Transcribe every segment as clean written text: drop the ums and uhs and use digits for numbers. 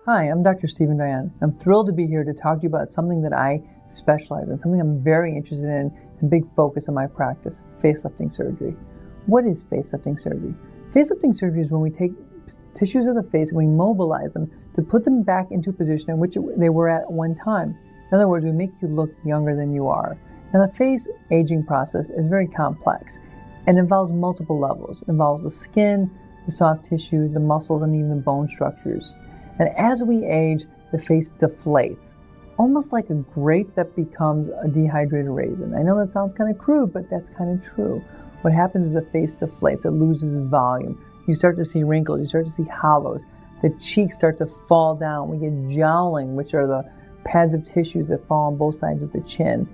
Hi, I'm Dr. Stephen Dayan. I'm thrilled to be here to talk to you about something that I specialize in, something I'm very interested in, and big focus of my practice, facelifting surgery. What is facelifting surgery? Facelifting surgery is when we take tissues of the face and we mobilize them to put them back into a position in which they were at one time. In other words, we make you look younger than you are. Now, the face aging process is very complex and involves multiple levels. It involves the skin, the soft tissue, the muscles, and even the bone structures. And as we age, the face deflates, almost like a grape that becomes a dehydrated raisin. I know that sounds kind of crude, but that's kind of true. What happens is the face deflates, it loses volume. You start to see wrinkles, you start to see hollows. The cheeks start to fall down. We get jowling, which are the pads of tissues that fall on both sides of the chin.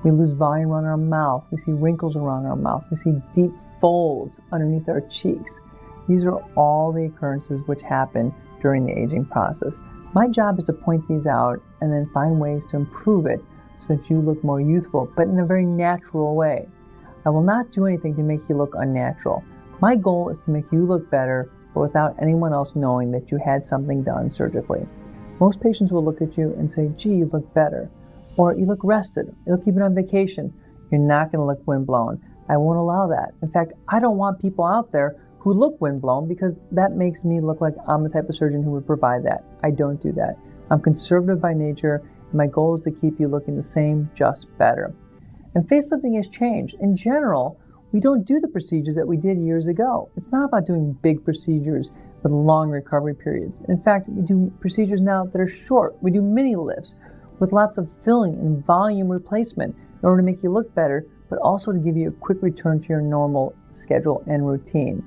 We lose volume around our mouth. We see wrinkles around our mouth. We see deep folds underneath our cheeks. These are all the occurrences which happen during the aging process. My job is to point these out and then find ways to improve it so that you look more youthful, but in a very natural way. I will not do anything to make you look unnatural. My goal is to make you look better, but without anyone else knowing that you had something done surgically. Most patients will look at you and say, gee, you look better. Or you look rested. You look even on vacation. You're not going to look windblown. I won't allow that. In fact, I don't want people out there who look windblown because that makes me look like I'm the type of surgeon who would provide that. I don't do that. I'm conservative by nature, and my goal is to keep you looking the same, just better. And facelifting has changed. In general, we don't do the procedures that we did years ago. It's not about doing big procedures with long recovery periods. In fact, we do procedures now that are short. We do mini lifts with lots of filling and volume replacement in order to make you look better, but also to give you a quick return to your normal schedule and routine.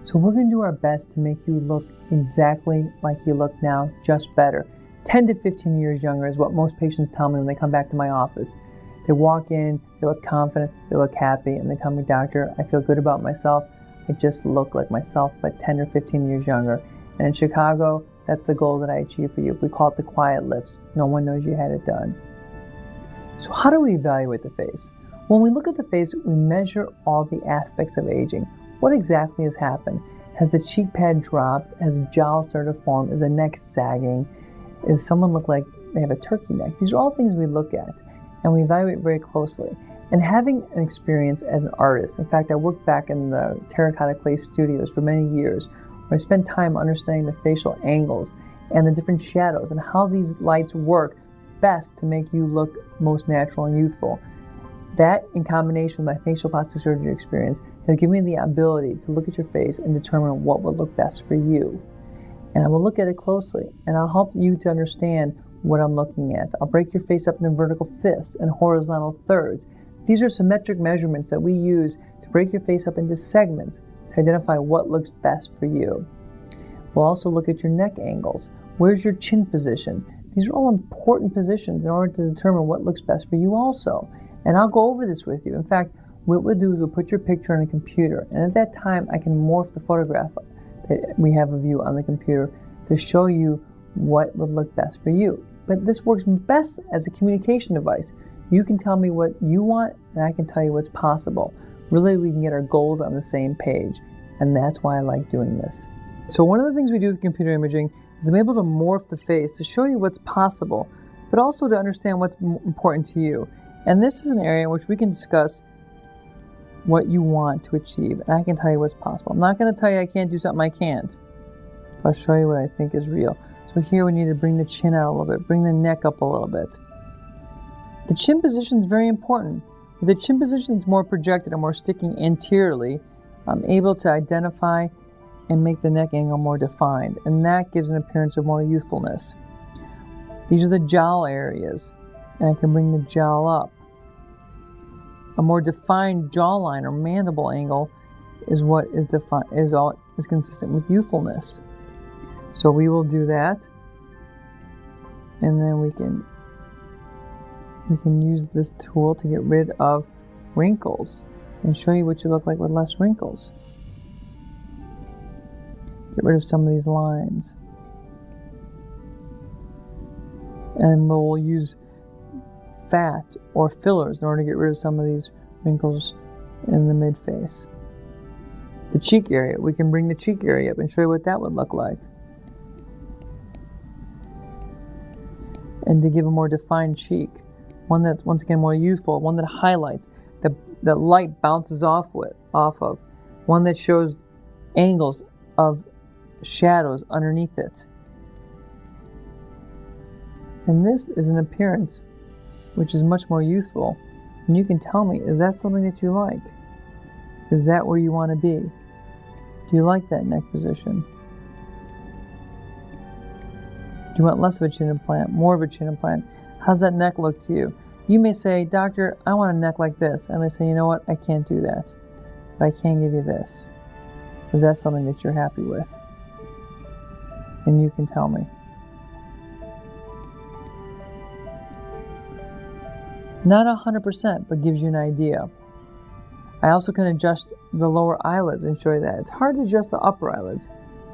So we're going to do our best to make you look exactly like you look now, just better. 10 to 15 years younger is what most patients tell me when they come back to my office. They walk in, they look confident, they look happy, and they tell me, doctor, I feel good about myself. I just look like myself, but 10 or 15 years younger. And in Chicago, that's the goal that I achieve for you. We call it the quiet lifts. No one knows you had it done. So how do we evaluate the face? When we look at the face, we measure all the aspects of aging. What exactly has happened? Has the cheek pad dropped? Has jowls started to form? Is the neck sagging? Does someone look like they have a turkey neck? These are all things we look at and we evaluate very closely. And having an experience as an artist, in fact, I worked back in the terracotta clay studios for many years, where I spent time understanding the facial angles and the different shadows and how these lights work best to make you look most natural and youthful. That, in combination with my facial plastic surgery experience, has given me the ability to look at your face and determine what would look best for you. And I will look at it closely, and I'll help you to understand what I'm looking at. I'll break your face up into vertical fifths and horizontal thirds. These are symmetric measurements that we use to break your face up into segments to identify what looks best for you. We'll also look at your neck angles. Where's your chin position? These are all important positions in order to determine what looks best for you also. And I'll go over this with you. In fact, what we'll do is we'll put your picture on a computer, and at that time I can morph the photograph that we have of you on the computer to show you what would look best for you. But this works best as a communication device. You can tell me what you want, and I can tell you what's possible. Really, we can get our goals on the same page, and that's why I like doing this. So one of the things we do with computer imaging is I'm able to morph the face to show you what's possible, but also to understand what's important to you. And this is an area in which we can discuss what you want to achieve, and I can tell you what's possible. I'm not going to tell you I can't do something I can't. I'll show you what I think is real. So here we need to bring the chin out a little bit, bring the neck up a little bit. The chin position is very important. With the chin position is more projected and more sticking anteriorly, I'm able to identify and make the neck angle more defined, and that gives an appearance of more youthfulness. These are the jowl areas, and I can bring the jowl up. A more defined jawline or mandible angle is what is consistent with youthfulness. So we will do that, and then we can use this tool to get rid of wrinkles and show you what you look like with less wrinkles. Get rid of some of these lines. And we'll use fat or fillers in order to get rid of some of these wrinkles in the mid-face. The cheek area, we can bring the cheek area up and show you what that would look like. and to give a more defined cheek, one that's, once again, more youthful, one that highlights, that light bounces off of, one that shows angles of shadows underneath it. And this is an appearance which is much more youthful. And you can tell me, is that something that you like? Is that where you want to be? Do you like that neck position? Do you want less of a chin implant, more of a chin implant? How's that neck look to you? You may say, doctor, I want a neck like this. I may say, you know what, I can't do that, but I can give you this. Is that something that you're happy with? And you can tell me. Not 100%, but gives you an idea. I also can adjust the lower eyelids and show you that. It's hard to adjust the upper eyelids,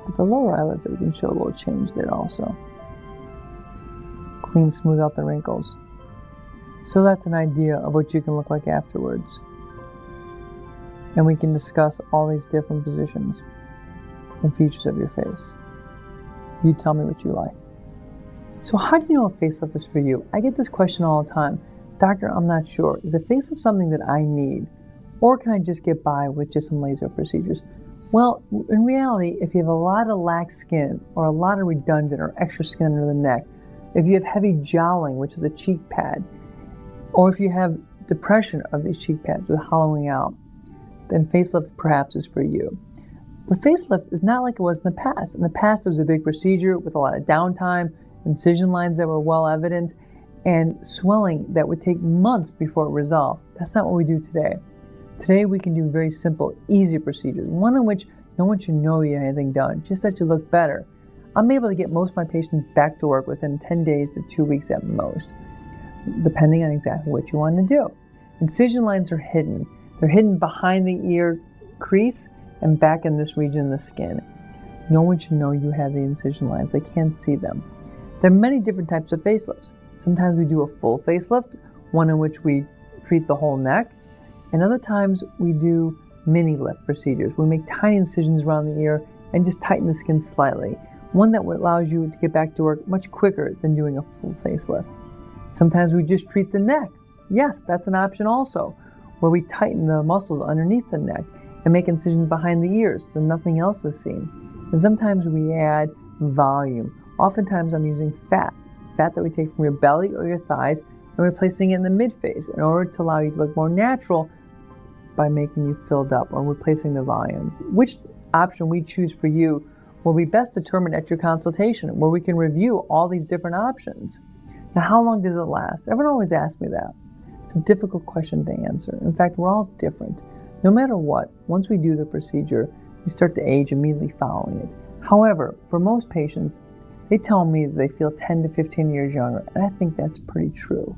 but the lower eyelids, we can show a little change there also. Clean, smooth out the wrinkles. So that's an idea of what you can look like afterwards. And we can discuss all these different positions and features of your face. You tell me what you like. So how do you know a facelift is for you? I get this question all the time. Doctor, I'm not sure. Is a facelift something that I need? Or can I just get by with just some laser procedures? Well, in reality, if you have a lot of lax skin or a lot of redundant or extra skin under the neck, if you have heavy jowling, which is the cheek pad, or if you have depression of these cheek pads with hollowing out, then facelift perhaps is for you. But facelift is not like it was in the past. In the past, it was a big procedure with a lot of downtime, incision lines that were well evident, and swelling that would take months before it resolved. That's not what we do today. Today we can do very simple, easy procedures, one in which no one should know you had anything done, just that you look better. I'm able to get most of my patients back to work within 10 days to 2 weeks at most, depending on exactly what you want to do. Incision lines are hidden. They're hidden behind the ear crease and back in this region of the skin. No one should know you have the incision lines. They can't see them. There are many different types of facelifts. Sometimes we do a full facelift, one in which we treat the whole neck, and other times we do mini lift procedures. We make tiny incisions around the ear and just tighten the skin slightly, one that allows you to get back to work much quicker than doing a full facelift. Sometimes we just treat the neck. Yes, that's an option also, where we tighten the muscles underneath the neck and make incisions behind the ears so nothing else is seen. And sometimes we add volume. Oftentimes I'm using fat that we take from your belly or your thighs and we're placing it in the midface in order to allow you to look more natural by making you filled up or replacing the volume. Which option we choose for you will be best determined at your consultation, where we can review all these different options. Now, how long does it last? Everyone always asks me that. It's a difficult question to answer. In fact, we're all different. No matter what, once we do the procedure, you start to age immediately following it. However, for most patients, they tell me that they feel 10 to 15 years younger, and I think that's pretty true.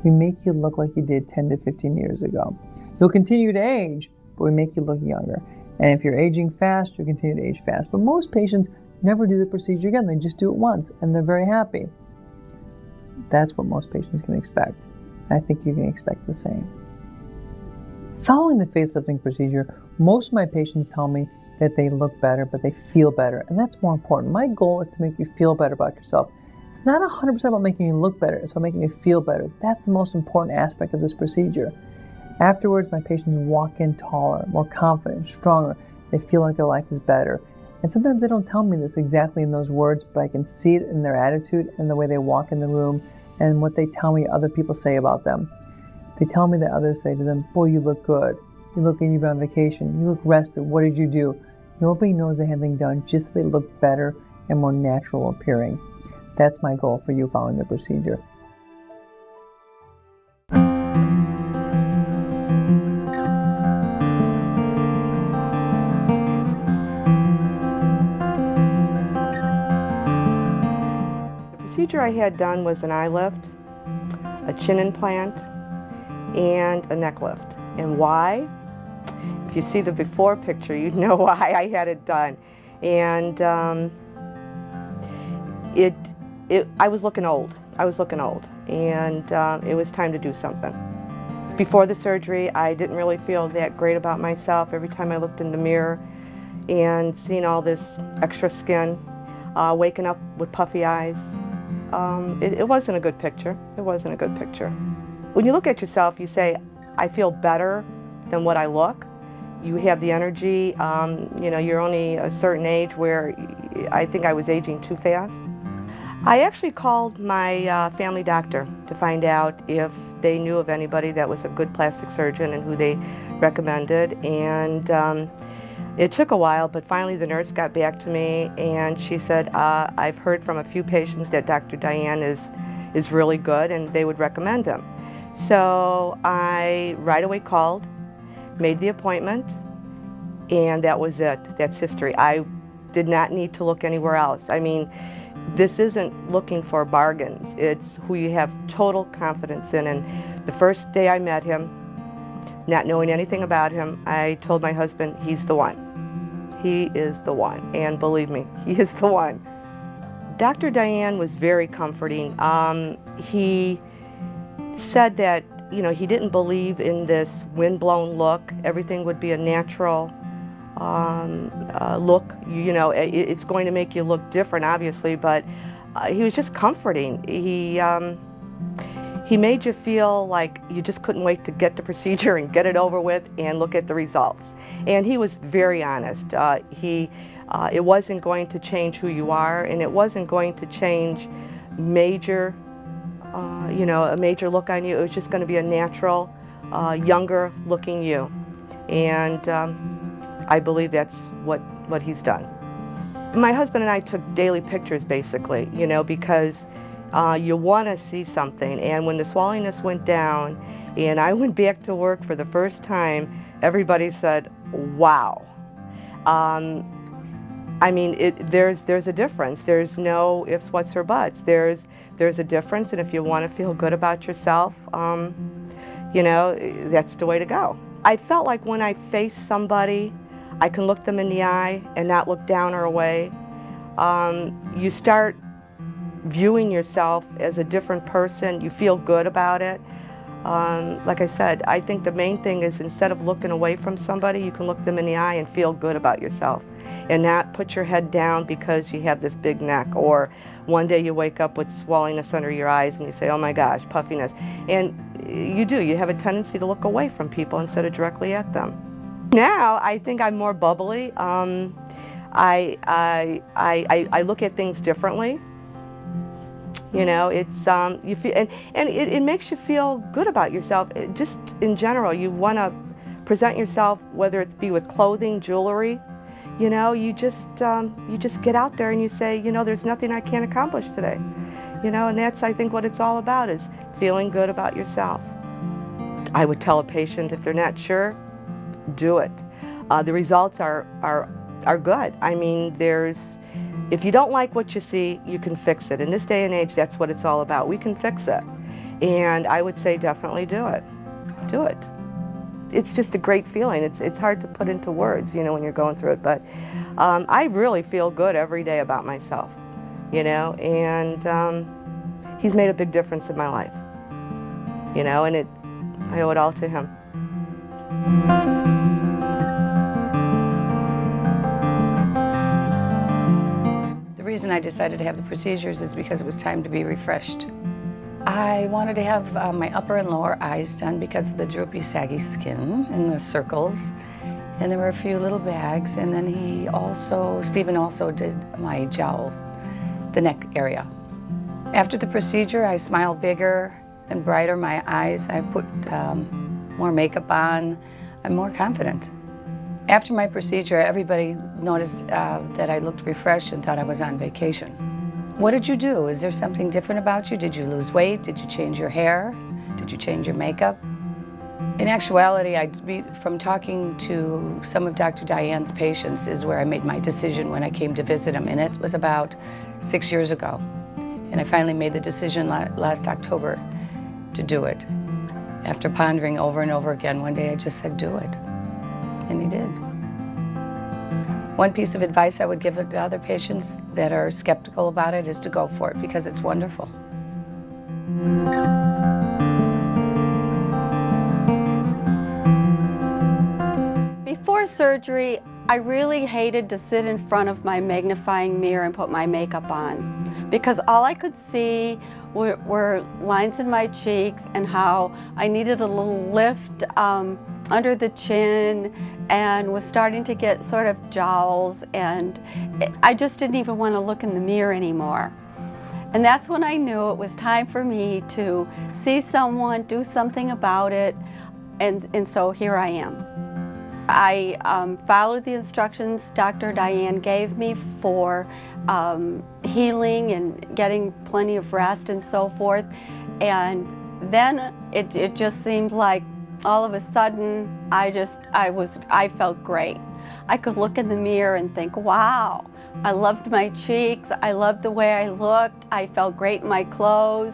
We make you look like you did 10 to 15 years ago. You'll continue to age, but we make you look younger. And if you're aging fast, you'll continue to age fast. But most patients never do the procedure again. They just do it once, and they're very happy. That's what most patients can expect. I think you can expect the same. Following the facelifting procedure, most of my patients tell me that they look better, but they feel better, and that's more important. My goal is to make you feel better about yourself. It's not 100% about making you look better, it's about making you feel better. That's the most important aspect of this procedure. Afterwards, my patients walk in taller, more confident, stronger. They feel like their life is better. And sometimes they don't tell me this exactly in those words, but I can see it in their attitude and the way they walk in the room and what they tell me other people say about them. They tell me that others say to them, "Boy, you look good. You look like you've been on vacation. You look rested. What did you do?" Nobody knows they have anything done, just that they look better and more natural appearing. That's my goal for you following the procedure. The procedure I had done was an eye lift, a chin implant, and a neck lift. And why? If you see the before picture, you'd know why I had it done. And I was looking old. And it was time to do something. Before the surgery, I didn't really feel that great about myself. Every time I looked in the mirror and seeing all this extra skin, waking up with puffy eyes, it wasn't a good picture. It wasn't a good picture. When you look at yourself, you say, I feel better than what I look. You have the energy. You know, you're only a certain age where I think I was aging too fast. I actually called my family doctor to find out if they knew of anybody that was a good plastic surgeon and who they recommended. And it took a while, but finally the nurse got back to me and she said, I've heard from a few patients that Dr. Dayan is really good and they would recommend him. So I right away called, made the appointment, and that was it. That's history. I did not need to look anywhere else. I mean, this isn't looking for bargains. It's who you have total confidence in. And the first day I met him, not knowing anything about him, I told my husband, he's the one. He is the one. And believe me, he is the one. Dr. Dayan was very comforting. He said that, you know, he didn't believe in this windblown look. Everything would be a natural look. You know, it's going to make you look different, obviously, but he was just comforting. He made you feel like you just couldn't wait to get the procedure and get it over with and look at the results. And he was very honest. It wasn't going to change who you are, and it wasn't going to change major, you know, a major look on you. It was just going to be a natural, younger looking you. And I believe that's what he's done. My husband and I took daily pictures, basically, you know, because you want to see something. And when the swellingness went down and I went back to work for the first time, everybody said, wow. I mean, there's a difference. There's no ifs, whats, or buts. There's a difference, and if you want to feel good about yourself, you know, that's the way to go. I felt like when I face somebody, I can look them in the eye and not look down or away. You start viewing yourself as a different person. You feel good about it. Like I said, I think the main thing is instead of looking away from somebody, you can look them in the eye and feel good about yourself and not put your head down because you have this big neck, or one day you wake up with swellingness under your eyes and you say, oh my gosh, puffiness. And you have a tendency to look away from people instead of directly at them. Now I think I'm more bubbly. I look at things differently. You know, it's you feel, and it makes you feel good about yourself. Just in general, you want to present yourself, whether it be with clothing, jewelry. You know, you just get out there and you say, you know, there's nothing I can't accomplish today. You know, and that's, I think, what it's all about, is feeling good about yourself. I would tell a patient, if they're not sure, do it. The results are good. I mean, if you don't like what you see, you can fix it. In this day and age, that's what it's all about. We can fix it. And I would say definitely do it. Do it. It's just a great feeling. It's hard to put into words, you know, when you're going through it. But I really feel good every day about myself, you know, and he's made a big difference in my life, you know, and I owe it all to him. The reason I decided to have the procedures is because it was time to be refreshed. I wanted to have my upper and lower eyes done because of the droopy, saggy skin and the circles. And there were a few little bags, and then Stephen also did my jowls, the neck area. After the procedure, I smiled bigger and brighter, my eyes. I put more makeup on. I'm more confident. After my procedure, everybody noticed that I looked refreshed and thought I was on vacation. What did you do? Is there something different about you? Did you lose weight? Did you change your hair? Did you change your makeup? In actuality, from talking to some of Dr. Dayan's patients is where I made my decision when I came to visit him, and it was about 6 years ago. And I finally made the decision last October to do it. After pondering over and over again, one day I just said, do it. And he did. One piece of advice I would give to other patients that are skeptical about it is to go for it, because it's wonderful. Before surgery, I really hated to sit in front of my magnifying mirror and put my makeup on. because all I could see were lines in my cheeks and how I needed a little lift under the chin and was starting to get sort of jowls, and I just didn't even want to look in the mirror anymore. And that's when I knew it was time for me to see someone, do something about it, and so here I am. I followed the instructions Dr. Dayan gave me for healing and getting plenty of rest and so forth, and then it just seemed like all of a sudden I felt great. I could look in the mirror and think, wow, I loved my cheeks, I loved the way I looked, I felt great in my clothes.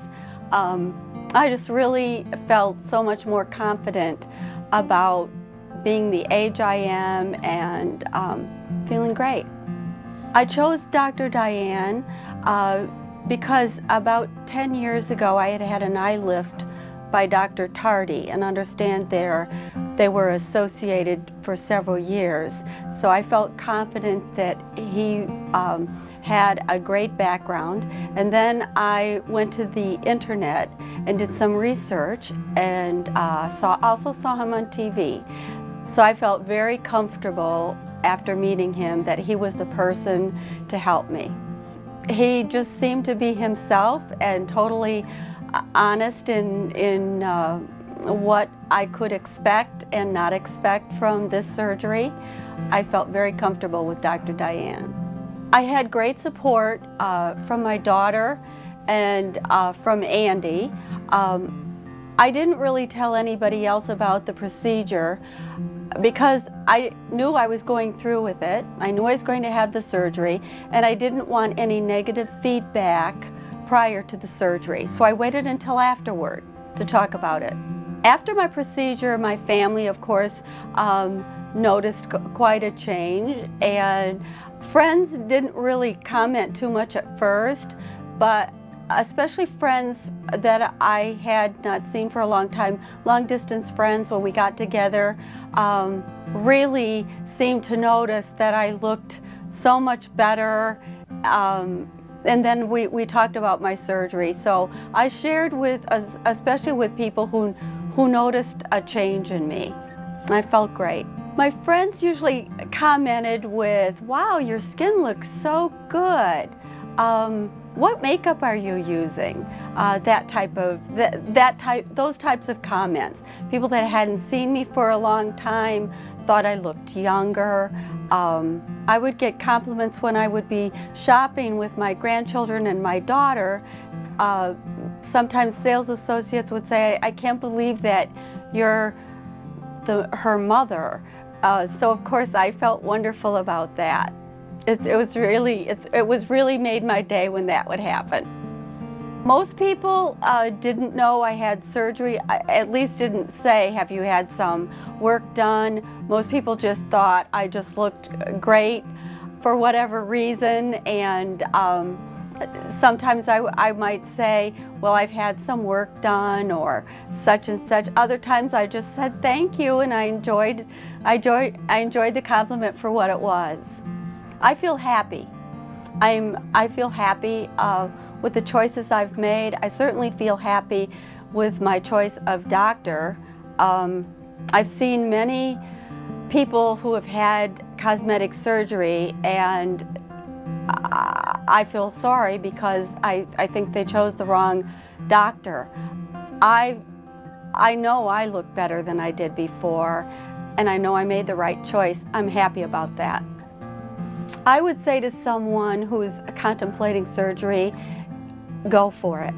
I just really felt so much more confident about being the age I am and feeling great. I chose Dr. Dayan because about 10 years ago I had had an eye lift by Dr. Tardy, and understand they were associated for several years. So I felt confident that he had a great background. And then I went to the internet and did some research and also saw him on TV. So I felt very comfortable after meeting him that he was the person to help me. He just seemed to be himself and totally honest in what I could expect and not expect from this surgery. I felt very comfortable with Dr. Dayan. I had great support from my daughter and from Andy. I didn't really tell anybody else about the procedure because I knew I was going through with it. I knew I was going to have the surgery, and I didn't want any negative feedback prior to the surgery. So I waited until afterward to talk about it. After my procedure, my family, of course, noticed quite a change, and friends didn't really comment too much at first, but especially friends that I had not seen for a long time, long-distance friends, when we got together, really seemed to notice that I looked so much better. And then we talked about my surgery. So I shared with, especially with people who noticed a change in me. I felt great. My friends usually commented with, wow, your skin looks so good. What makeup are you using? Those types of comments. People that hadn't seen me for a long time thought I looked younger. I would get compliments when I would be shopping with my grandchildren and my daughter. Sometimes sales associates would say, I can't believe that you're her mother. So of course I felt wonderful about that. It was really made my day when that would happen. Most people didn't know I had surgery, at least didn't say, have you had some work done? Most people just thought I just looked great for whatever reason, and sometimes I might say, well, I've had some work done or such and such. Other times I just said thank you, and I enjoyed the compliment for what it was. I feel happy. I feel happy with the choices I've made. I certainly feel happy with my choice of doctor. I've seen many people who have had cosmetic surgery, and I feel sorry because I think they chose the wrong doctor. I know I look better than I did before, and I know I made the right choice. I'm happy about that. I would say to someone who's contemplating surgery, go for it.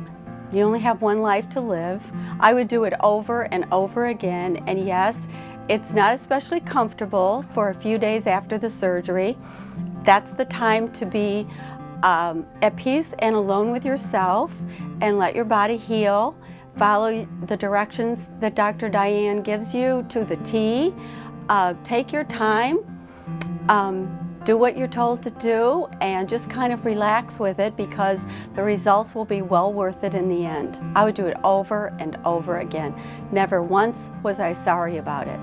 You only have one life to live. I would do it over and over again, and yes, it's not especially comfortable for a few days after the surgery. That's the time to be at peace and alone with yourself and let your body heal. Follow the directions that Dr. Dayan gives you to the T. Take your time. Do what you're told to do and just kind of relax with it, because the results will be well worth it in the end. I would do it over and over again. Never once was I sorry about it.